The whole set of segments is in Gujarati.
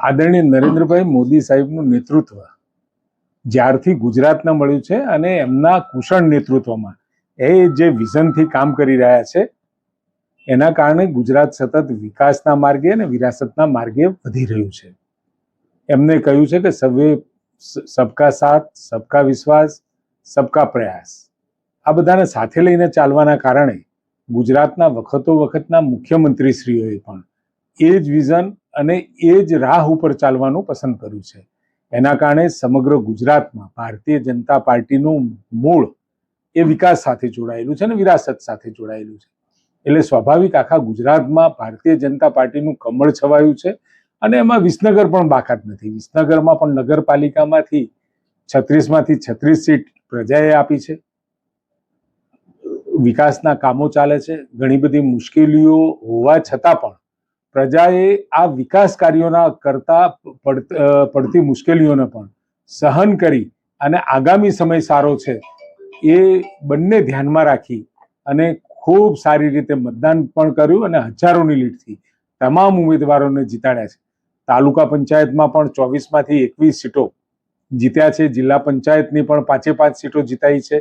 આદરણીય નરેન્દ્રભાઈ મોદી સાહેબનું નેતૃત્વ જ્યારથી ગુજરાતને મળ્યું છે અને એમના કુશળ નેતૃત્વમાં એ જે વિઝનથી કામ કરી રહ્યા છે એના કારણે ગુજરાત સતત વિકાસના માર્ગે અને વિરાસતના માર્ગે વધી રહ્યું છે. એમને કહ્યું છે કે સબકા સાથ, સબકા વિશ્વાસ, સબકા પ્રયાસ, આ બધાને સાથે લઈને ચાલવાના કારણે ગુજરાતના વખતના મુખ્યમંત્રીશ્રીઓએ પણ એ જ વિઝન અને એ જ રાહ ઉપર ચાલવાનું પસંદ કર્યું છે. એના કારણે સમગ્ર ગુજરાતમાં ભારતીય જનતા પાર્ટીનું મૂળ એ વિકાસ સાથે જોડાયેલું છે અને વિરાસત સાથે જોડાયેલું છે. એટલે સ્વાભાવિક આખા ગુજરાતમાં ભારતીય જનતા પાર્ટીનું કમળ છવાયું છે અને એમાં વિસનગર પણ બાકાત નથી. વિસનગરમાં પણ નગરપાલિકામાંથી 36માંથી 36 સીટ પ્રજાએ આપી છે. વિકાસના કામો ચાલે છે. ઘણી બધી મુશ્કેલીઓ હોવા છતાં પણ પ્રજાએ આ વિકાસ કાર્યોના કરતા પડતી મુશ્કેલીઓને પણ સહન કરી અને આગામી સમય સારો છે એ બંને ધ્યાનમાં રાખી અને ખૂબ સારી રીતે મતદાન પણ કર્યું અને હજારોની લીડથી તમામ ઉમેદવારોને જીતાડ્યા છે. તાલુકા પંચાયતમાં પણ 24માંથી 21 સીટો જીત્યા છે. જિલ્લા પંચાયતની પણ 5 સીટો જીતાઈ છે.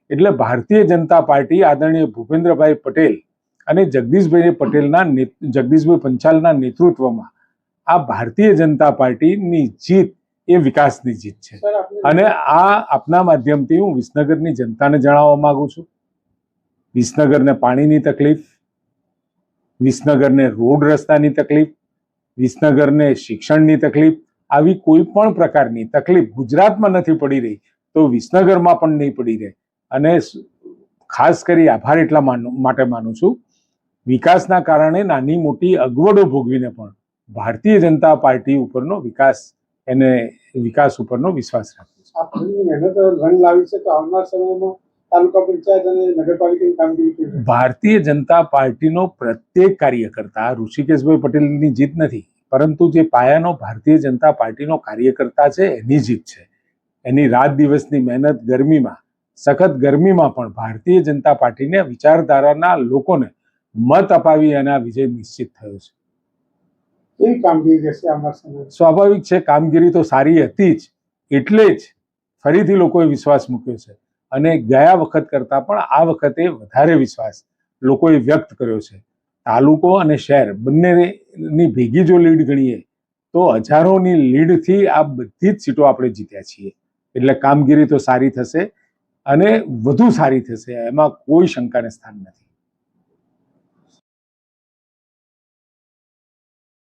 એટલે ભારતીય જનતા પાર્ટી આદરણીય ભૂપેન્દ્રભાઈ પટેલ અને જગદીશભાઈ પંચાલના નેતૃત્વમાં આ ભારતીય જનતા પાર્ટીની જીત એ વિકાસની જીત છે. અને આ આપના માધ્યમથી હું વિસનગરની જનતાને જણાવવા માંગુ છું, વિસનગરને પાણીની તકલીફ, વિસનગરને રોડ રસ્તાની તકલીફ, વિસનગરને શિક્ષણની તકલીફ, આવી કોઈ પણ પ્રકારની તકલીફ ગુજરાતમાં નથી પડી રહી તો વિસનગરમાં પણ નહીં પડી રહે. અને ખાસ કરી આભાર એટલા માટે માનું છું, વિકાસના કારણે નાની મોટી અગવડો ભોગવીને પણ ભારતીય જનતા પાર્ટી ઉપરનો વિકાસ ઉપરનો વિશ્વાસ રાખ્યો. ભારતીય જનતા પાર્ટીનો પ્રત્યેક કાર્યકર્તા ઋષિકેશભાઈ પટેલની જીત નથી, પરંતુ જે પાયાનો ભારતીય જનતા પાર્ટીનો કાર્યકર્તા છે એની જીત છે. એની રાત દિવસની મહેનત, ગરમીમાં, સખત ગરમીમાં પણ ભારતીય જનતા પાર્ટીને વિચારધારાના લોકોને મત અપાવી અને આ વિજય નિશ્ચિત થયો છે. સ્વાભાવિક છે, કામગીરી તો સારી હતી જ, એટલે જ ફરીથી લોકોએ વિશ્વાસ મૂક્યો છે અને ગયા વખત કરતા પણ આ વખતે વધારે વિશ્વાસ લોકોએ વ્યક્ત કર્યો છે. તાલુકો અને શહેર બંનેની ભેગી જો લીડ ગણીએ તો હજારોની લીડથી આ બધી જ સીટો આપણે જીત્યા છીએ. એટલે કામગીરી તો સારી થશે અને વધુ સારી થશે, એમાં કોઈ શંકાને સ્થાન નથી.